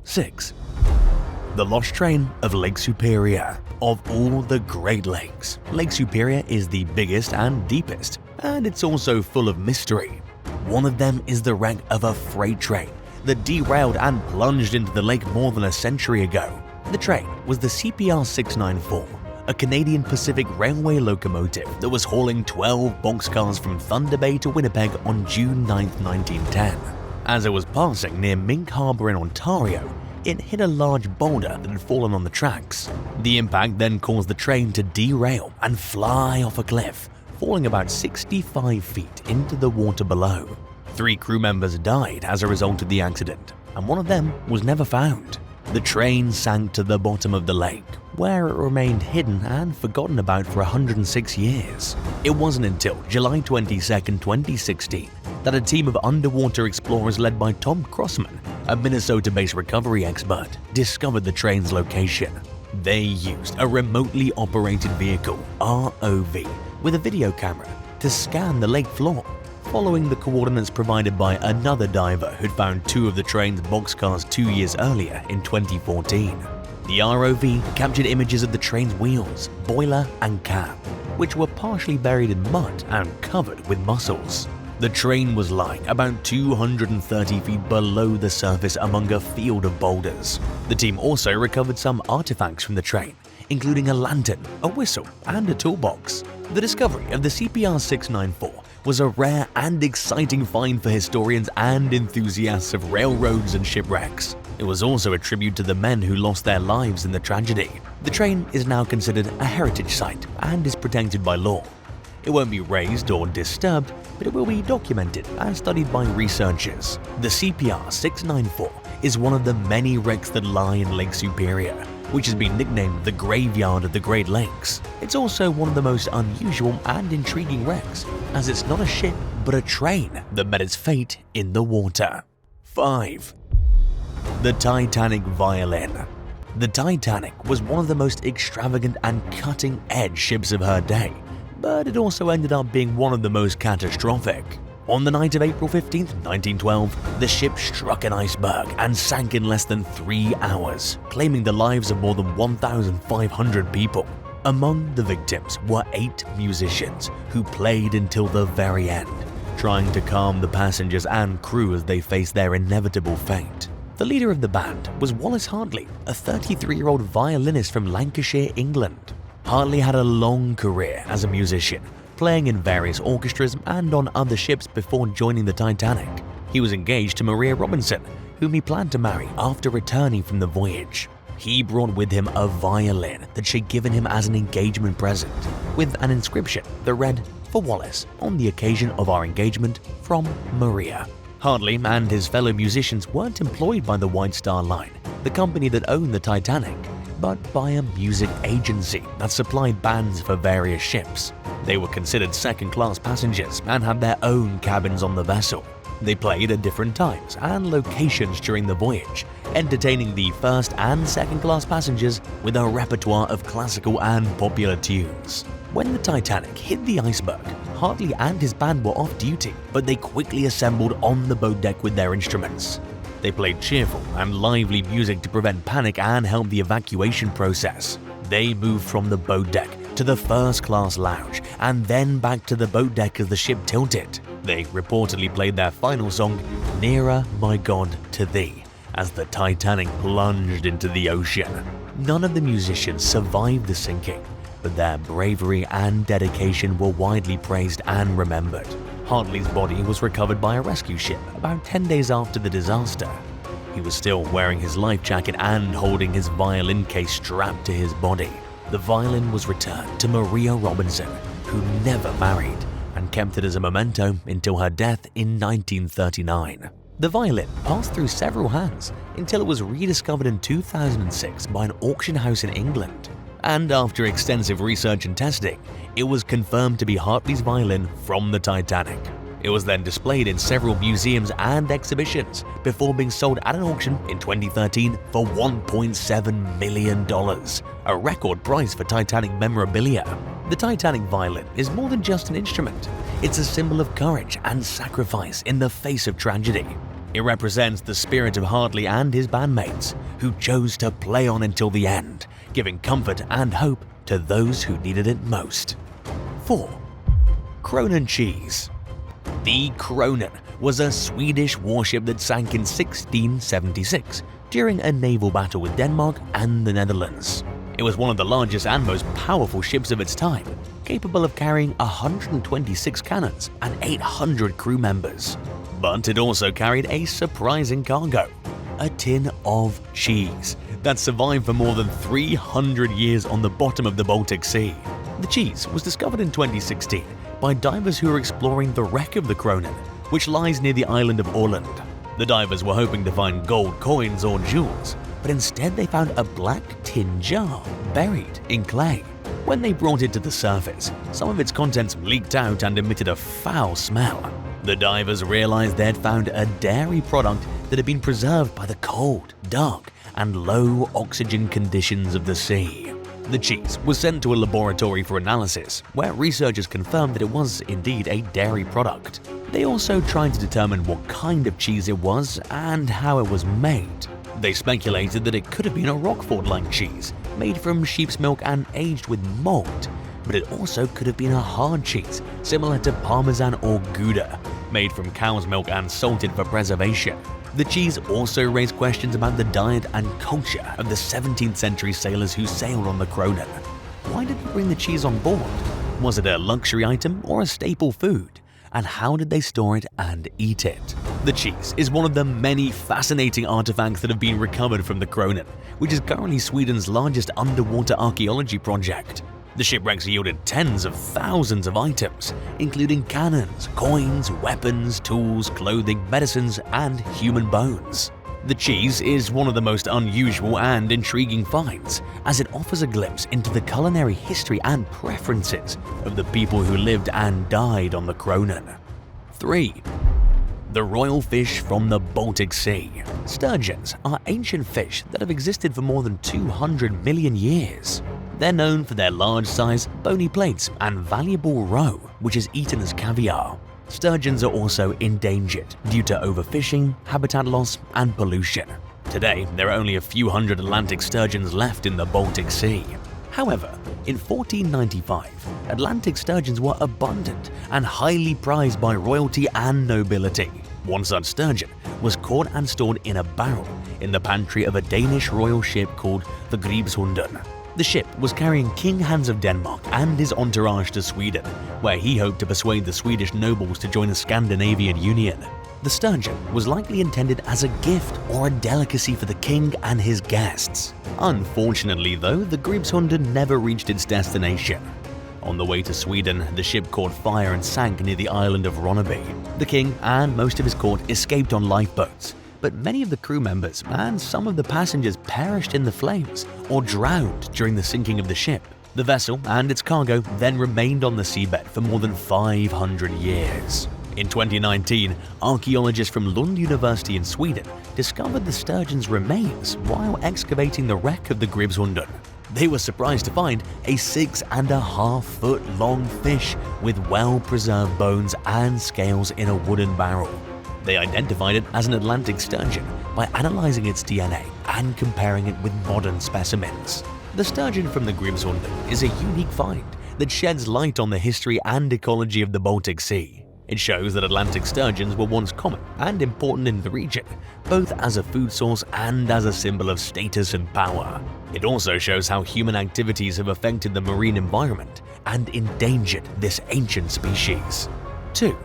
6. The Lost Train of Lake Superior. Of all the Great Lakes, Lake Superior is the biggest and deepest, and it's also full of mystery. One of them is the wreck of a freight train that derailed and plunged into the lake more than a century ago. The train was the CPR 694, a Canadian Pacific Railway locomotive that was hauling 12 boxcars from Thunder Bay to Winnipeg on June 9, 1910. As it was passing near Mink Harbour in Ontario, it hit a large boulder that had fallen on the tracks. The impact then caused the train to derail and fly off a cliff, falling about 65 feet into the water below. 3 crew members died as a result of the accident, and one of them was never found. The train sank to the bottom of the lake, where it remained hidden and forgotten about for 106 years. It wasn't until July 22, 2016, that a team of underwater explorers led by Tom Crossman, a Minnesota-based recovery expert, discovered the train's location. They used a remotely operated vehicle, ROV, with a video camera to scan the lake floor, following the coordinates provided by another diver who'd found 2 of the train's boxcars 2 years earlier in 2014. The ROV captured images of the train's wheels, boiler, and cab, which were partially buried in mud and covered with mussels. The train was lying about 230 feet below the surface among a field of boulders. The team also recovered some artifacts from the train, including a lantern, a whistle, and a toolbox. The discovery of the CPR 694 was a rare and exciting find for historians and enthusiasts of railroads and shipwrecks. It was also a tribute to the men who lost their lives in the tragedy. The train is now considered a heritage site and is protected by law. It won't be razed or disturbed, but it will be documented and studied by researchers. The CPR 694 is one of the many wrecks that lie in Lake Superior, which has been nicknamed the Graveyard of the Great Lakes. It's also one of the most unusual and intriguing wrecks, as it's not a ship but a train that met its fate in the water. 5. The Titanic Violin. The Titanic was one of the most extravagant and cutting-edge ships of her day, but it also ended up being one of the most catastrophic. On the night of April 15, 1912, the ship struck an iceberg and sank in less than 3 hours, claiming the lives of more than 1,500 people. Among the victims were 8 musicians who played until the very end, trying to calm the passengers and crew as they faced their inevitable fate. The leader of the band was Wallace Hartley, a 33-year-old violinist from Lancashire, England. Hartley had a long career as a musician, playing in various orchestras and on other ships before joining the Titanic. He was engaged to Maria Robinson, whom he planned to marry after returning from the voyage. He brought with him a violin that she'd given him as an engagement present, with an inscription that read, "For Wallace, on the occasion of our engagement, from Maria." Hartley and his fellow musicians weren't employed by the White Star Line, the company that owned the Titanic, but by a music agency that supplied bands for various ships. They were considered second-class passengers and had their own cabins on the vessel. They played at different times and locations during the voyage, entertaining the first and second-class passengers with a repertoire of classical and popular tunes. When the Titanic hit the iceberg, Hartley and his band were off duty, but they quickly assembled on the boat deck with their instruments. They played cheerful and lively music to prevent panic and help the evacuation process. They moved from the boat deck to the first-class lounge and then back to the boat deck as the ship tilted. They reportedly played their final song, "Nearer, My God, to Thee," as the Titanic plunged into the ocean. None of the musicians survived the sinking, but their bravery and dedication were widely praised and remembered. Hartley's body was recovered by a rescue ship about 10 days after the disaster. He was still wearing his life jacket and holding his violin case strapped to his body. The violin was returned to Maria Robinson, who never married, and kept it as a memento until her death in 1939. The violin passed through several hands until it was rediscovered in 2006 by an auction house in England. And after extensive research and testing, it was confirmed to be Hartley's violin from the Titanic. It was then displayed in several museums and exhibitions before being sold at an auction in 2013 for $1.7 million, a record price for Titanic memorabilia. The Titanic violin is more than just an instrument. It's a symbol of courage and sacrifice in the face of tragedy. It represents the spirit of Hartley and his bandmates, who chose to play on until the end, giving comfort and hope to those who needed it most. 4. Cronin Cheese. The Cronin was a Swedish warship that sank in 1676 during a naval battle with Denmark and the Netherlands. It was one of the largest and most powerful ships of its time, capable of carrying 126 cannons and 800 crew members. But it also carried a surprising cargo, a tin of cheese that survived for more than 300 years on the bottom of the Baltic Sea. The cheese was discovered in 2016 by divers who were exploring the wreck of the Cronin, which lies near the island of Åland. The divers were hoping to find gold coins or jewels, but instead they found a black tin jar buried in clay. When they brought it to the surface, some of its contents leaked out and emitted a foul smell. The divers realized they'd found a dairy product that had been preserved by the cold, dark, and low oxygen conditions of the sea. The cheese was sent to a laboratory for analysis, where researchers confirmed that it was indeed a dairy product. They also tried to determine what kind of cheese it was and how it was made. They speculated that it could have been a Roquefort-like cheese, made from sheep's milk and aged with malt, but it also could have been a hard cheese, similar to Parmesan or Gouda, made from cow's milk and salted for preservation. The cheese also raised questions about the diet and culture of the 17th century sailors who sailed on the Cronin. Why did they bring the cheese on board? Was it a luxury item or a staple food? And how did they store it and eat it? The cheese is one of the many fascinating artifacts that have been recovered from the Cronin, which is currently Sweden's largest underwater archaeology project. The shipwrecks yielded tens of thousands of items, including cannons, coins, weapons, tools, clothing, medicines, and human bones. The cheese is one of the most unusual and intriguing finds, as it offers a glimpse into the culinary history and preferences of the people who lived and died on the Cronin. 3. The royal fish from the Baltic Sea. Sturgeons are ancient fish that have existed for more than 200 million years. They're known for their large size, bony plates, and valuable roe, which is eaten as caviar. Sturgeons are also endangered due to overfishing, habitat loss, and pollution. Today, there are only a few hundred Atlantic sturgeons left in the Baltic Sea. However, in 1495, Atlantic sturgeons were abundant and highly prized by royalty and nobility. One such sturgeon was caught and stored in a barrel in the pantry of a Danish royal ship called the Gribshunden. The ship was carrying King Hans of Denmark and his entourage to Sweden, where he hoped to persuade the Swedish nobles to join the Scandinavian Union. The sturgeon was likely intended as a gift or a delicacy for the king and his guests. Unfortunately though, the Gribshunden never reached its destination. On the way to Sweden, the ship caught fire and sank near the island of Ronneby. The king and most of his court escaped on lifeboats, but many of the crew members and some of the passengers perished in the flames or drowned during the sinking of the ship. The vessel and its cargo then remained on the seabed for more than 500 years. In 2019, archaeologists from Lund University in Sweden discovered the sturgeon's remains while excavating the wreck of the Gribshunden. They were surprised to find a 6.5-foot long fish with well-preserved bones and scales in a wooden barrel. They identified it as an Atlantic sturgeon by analyzing its DNA and comparing it with modern specimens. The sturgeon from the Gribshunden is a unique find that sheds light on the history and ecology of the Baltic Sea. It shows that Atlantic sturgeons were once common and important in the region, both as a food source and as a symbol of status and power. It also shows how human activities have affected the marine environment and endangered this ancient species. 2.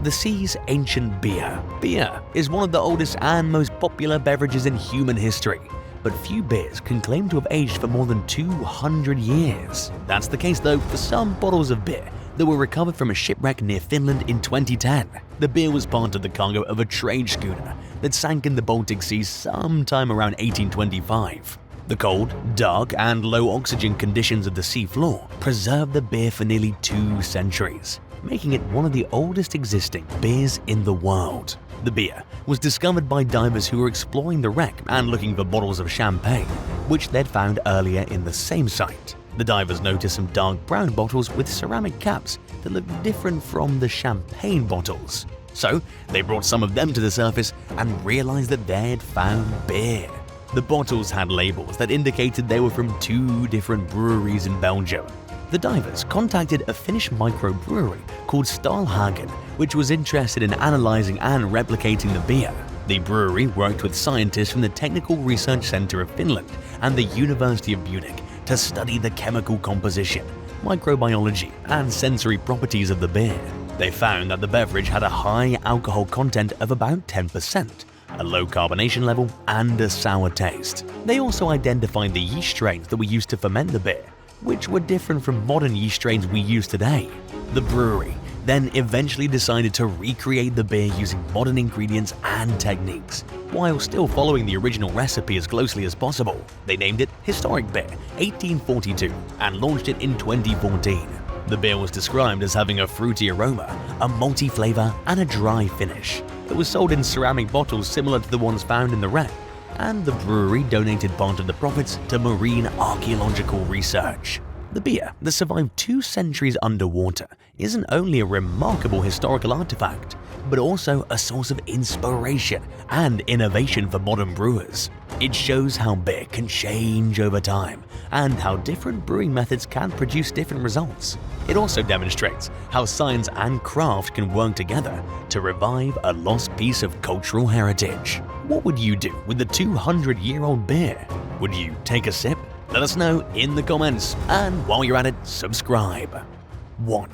The sea's ancient beer. Beer is one of the oldest and most popular beverages in human history, but few beers can claim to have aged for more than 200 years. That's the case though for some bottles of beer that were recovered from a shipwreck near Finland in 2010. The beer was part of the cargo of a trade schooner that sank in the Baltic Sea sometime around 1825. The cold, dark, and low oxygen conditions of the sea floor preserved the beer for nearly 2 centuries, making it one of the oldest existing beers in the world. The beer was discovered by divers who were exploring the wreck and looking for bottles of champagne, which they'd found earlier in the same site. The divers noticed some dark brown bottles with ceramic caps that looked different from the champagne bottles. So they brought some of them to the surface and realized that they'd found beer. The bottles had labels that indicated they were from 2 different breweries in Belgium. The divers contacted a Finnish microbrewery called Stahlhagen, which was interested in analyzing and replicating the beer. The brewery worked with scientists from the Technical Research Center of Finland and the University of Munich to study the chemical composition, microbiology, and sensory properties of the beer. They found that the beverage had a high alcohol content of about 10%, a low carbonation level, and a sour taste. They also identified the yeast strains that were used to ferment the beer, which were different from modern yeast strains we use today. The brewery then eventually decided to recreate the beer using modern ingredients and techniques, while still following the original recipe as closely as possible. They named it Historic Beer 1842 and launched it in 2014. The beer was described as having a fruity aroma, a malty flavor, and a dry finish. It was sold in ceramic bottles similar to the ones found in the wreck, and the brewery donated part of the profits to marine archaeological research. The beer that survived 2 centuries underwater isn't only a remarkable historical artifact, but also a source of inspiration and innovation for modern brewers. It shows how beer can change over time and how different brewing methods can produce different results. It also demonstrates how science and craft can work together to revive a lost piece of cultural heritage. What would you do with the 200-year-old beer? Would you take a sip? Let us know in the comments, and while you're at it, subscribe. 1.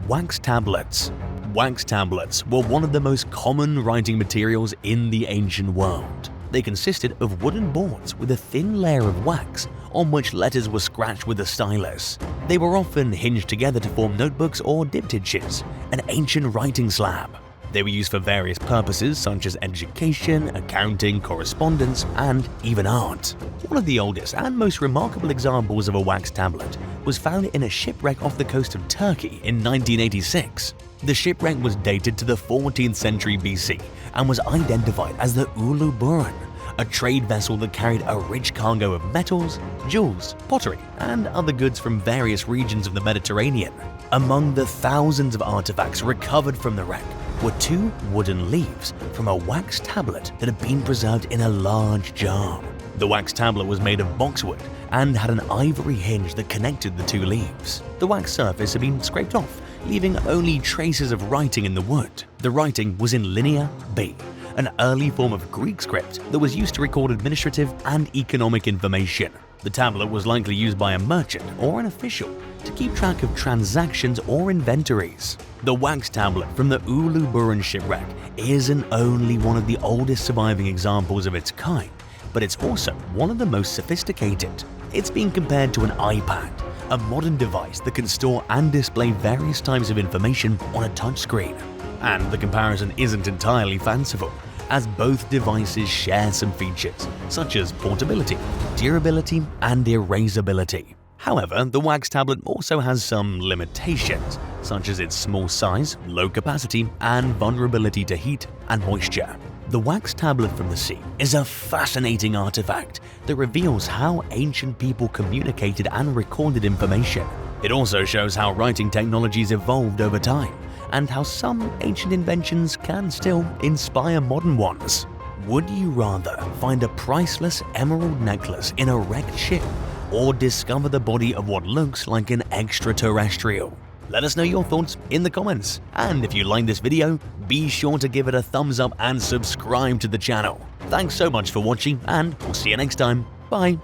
Wax tablets. Wax tablets were one of the most common writing materials in the ancient world. They consisted of wooden boards with a thin layer of wax on which letters were scratched with a stylus. They were often hinged together to form notebooks or diptychs, an ancient writing slab. They were used for various purposes such as education, accounting, correspondence, and even art. One of the oldest and most remarkable examples of a wax tablet was found in a shipwreck off the coast of Turkey in 1986. The shipwreck was dated to the 14th century BC and was identified as the Ulu Burun, a trade vessel that carried a rich cargo of metals, jewels, pottery, and other goods from various regions of the Mediterranean. Among the thousands of artifacts recovered from the wreck were 2 wooden leaves from a wax tablet that had been preserved in a large jar. The wax tablet was made of boxwood and had an ivory hinge that connected the 2 leaves. The wax surface had been scraped off, leaving only traces of writing in the wood. The writing was in Linear B, an early form of Greek script that was used to record administrative and economic information. The tablet was likely used by a merchant or an official to keep track of transactions or inventories. The wax tablet from the Ulu Burun shipwreck isn't only one of the oldest surviving examples of its kind, but it's also one of the most sophisticated. It's been compared to an iPad, a modern device that can store and display various types of information on a touchscreen. And the comparison isn't entirely fanciful, as both devices share some features such as portability, durability, and erasability. However, the wax tablet also has some limitations, such as its small size, low capacity, and vulnerability to heat and moisture. The wax tablet from the sea is a fascinating artifact that reveals how ancient people communicated and recorded information. It also shows how writing technologies evolved over time, and how some ancient inventions can still inspire modern ones. Would you rather find a priceless emerald necklace in a wrecked ship, or discover the body of what looks like an extraterrestrial? Let us know your thoughts in the comments, and if you like this video, be sure to give it a thumbs up and subscribe to the channel. Thanks so much for watching, and we'll see you next time. Bye!